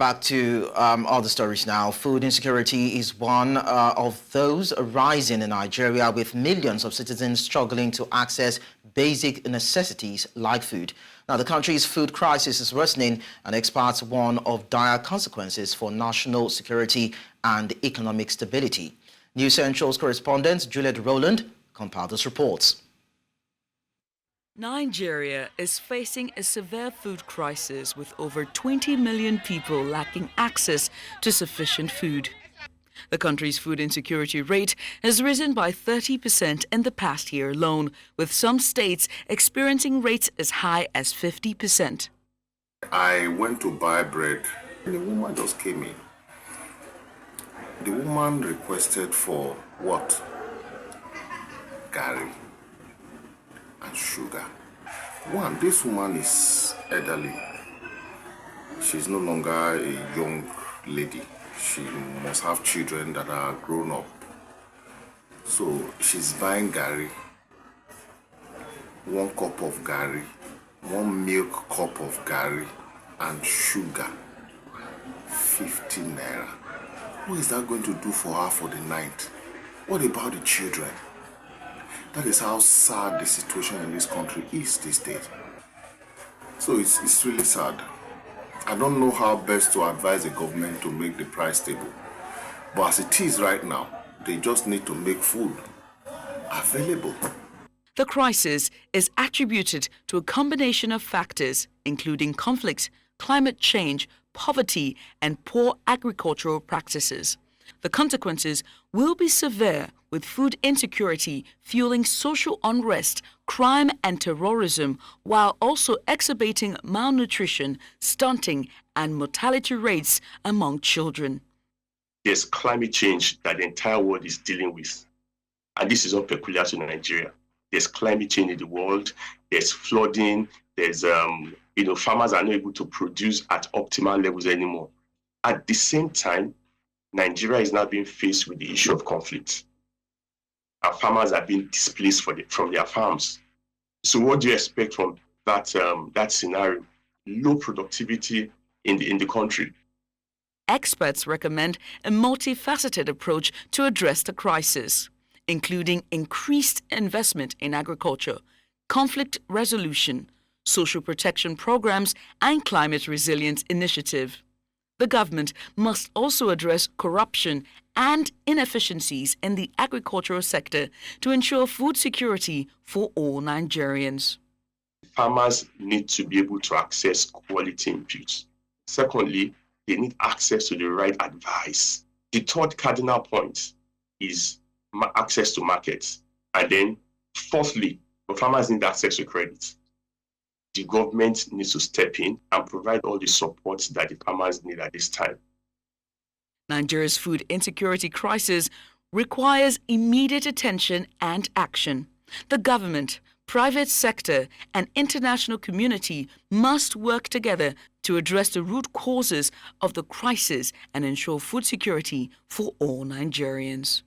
Back to other stories now. Food insecurity is one of those arising in Nigeria, with millions of citizens struggling to access basic necessities like food. Now, the country's food crisis is worsening, and experts warn of dire consequences for national security and economic stability. News Central's correspondent Juliet Rowland compiled this report. Nigeria is facing a severe food crisis, with over 20 million people lacking access to sufficient food. The country's food insecurity rate has risen by 30% in the past year alone, with some states experiencing rates as high as 50%. I went to buy bread, and the woman just came in. The woman requested for what? Gari and sugar. One, this woman is elderly. She's no longer a young lady. She must have children that are grown up. So she's buying gari, 1 cup of gari, 1 milk cup of gari, and sugar, 50 naira. What is that going to do for her for the night? What about the children? That is how sad the situation in this country is these days. So it's really sad. I don't know how best to advise the government to make the price stable. But as it is right now, they just need to make food available. The crisis is attributed to a combination of factors, including conflicts, climate change, poverty, and poor agricultural practices. The consequences will be severe, with food insecurity fueling social unrest, crime and terrorism, while also exacerbating malnutrition, stunting and mortality rates among children. There's climate change that the entire world is dealing with, and this is not peculiar to Nigeria. There's climate change in the world, there's flooding, there's farmers are not able to produce at optimal levels anymore. At the same time, Nigeria is now being faced with the issue of conflict. Our farmers are being displaced from their farms. So what do you expect from that scenario? Low productivity in the country. Experts recommend a multifaceted approach to address the crisis, including increased investment in agriculture, conflict resolution, social protection programs, and climate resilience initiative. The government must also address corruption and inefficiencies in the agricultural sector to ensure food security for all Nigerians. Farmers need to be able to access quality inputs. Secondly, they need access to the right advice. The third cardinal point is access to markets. And then fourthly, the farmers need access to credit. The government needs to step in and provide all the support that the farmers need at this time. Nigeria's food insecurity crisis requires immediate attention and action. The government, private sector, and international community must work together to address the root causes of the crisis and ensure food security for all Nigerians.